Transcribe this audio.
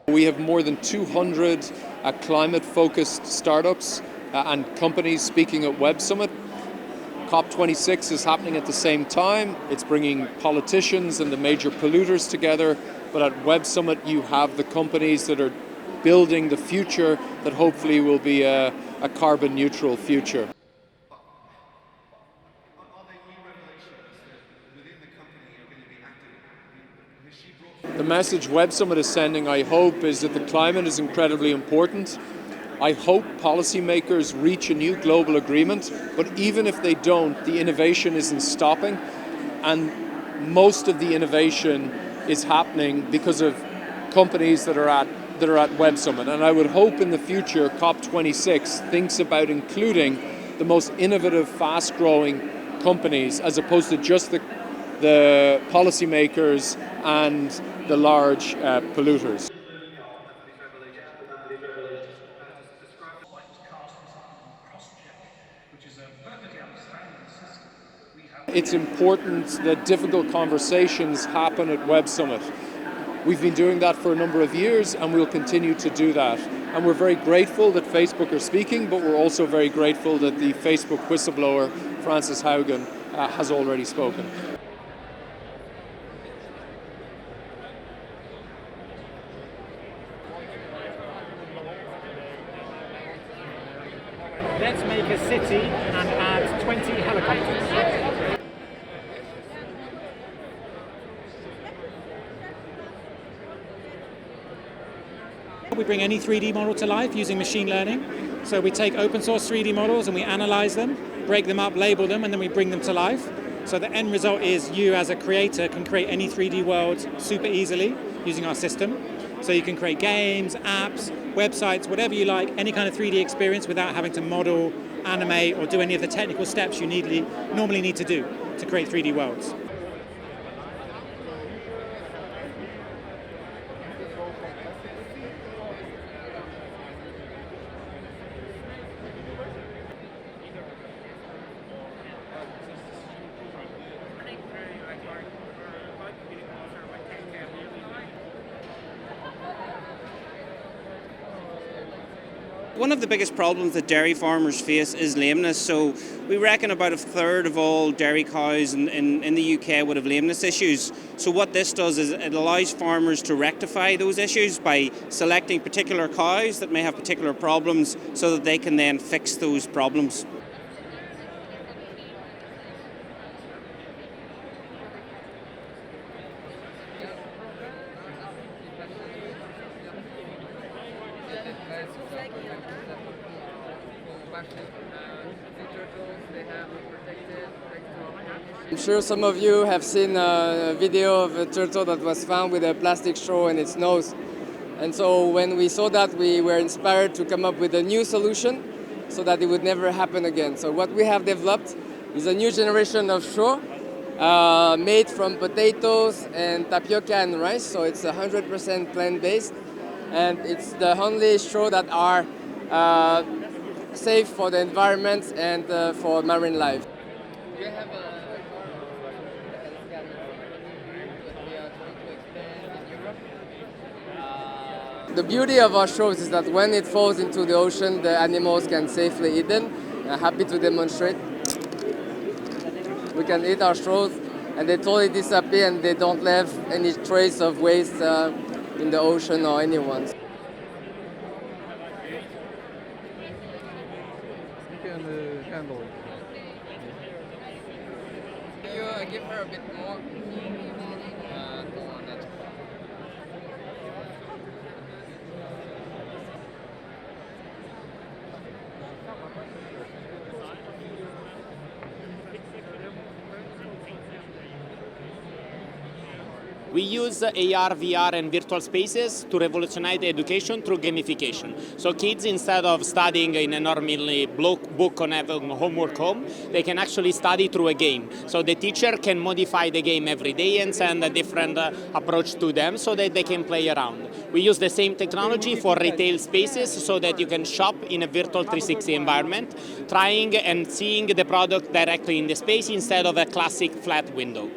We have more than 200 climate-focused startups and companies speaking at Web Summit. COP26 is happening at the same time. It's bringing politicians and the major polluters together. But at Web Summit, you have the companies that are building the future that hopefully will be a carbon-neutral future. The message Web Summit is sending, I hope, is that the climate is incredibly important. I hope policymakers reach a new global agreement, but even if they don't, the innovation isn't stopping, and most of the innovation is happening because of companies that are at Web Summit. And I would hope in the future COP26 thinks about including the most innovative, fast-growing companies as opposed to just the policymakers and the large polluters. It's important that difficult conversations happen at Web Summit. We've been doing that for a number of years and we'll continue to do that. And we're very grateful that Facebook are speaking, but we're also very grateful that the Facebook whistleblower, Frances Haugen, has already spoken. Let's make a city and add 20 helicopters. We bring any 3D model to life using machine learning. So we take open source 3D models and we analyze them, break them up, label them, and then we bring them to life. So the end result is you as a creator can create any 3D world super easily using our system. So you can create games, apps, websites, whatever you like, any kind of 3D experience without having to model, animate, or do any of the technical steps you normally need to do to create 3D worlds. One of the biggest problems that dairy farmers face is lameness. So we reckon about a third of all dairy cows in the UK would have lameness issues. So what this does is it allows farmers to rectify those issues by selecting particular cows that may have particular problems so that they can then fix those problems. I'm sure some of you have seen a video of a turtle that was found with a plastic straw in its nose. And so when we saw that, we were inspired to come up with a new solution so that it would never happen again. So what we have developed is a new generation of straw made from potatoes and tapioca and rice. So it's 100% plant-based. And it's the only straw that are safe for the environment and for marine life. We have the beauty of our straws is that when it falls into the ocean, the animals can safely eat them. I'm happy to demonstrate. We can eat our straws and they totally disappear and they don't leave any trace of waste in the ocean or anyone. You can handle it. Can you give her a bit more? We use AR, VR, and virtual spaces to revolutionize education through gamification. So kids, instead of studying in a normally book on having homework home, they can actually study through a game. So the teacher can modify the game every day and send a different approach to them so that they can play around. We use the same technology for retail spaces so that you can shop in a virtual 360 environment, trying and seeing the product directly in the space instead of a classic flat window.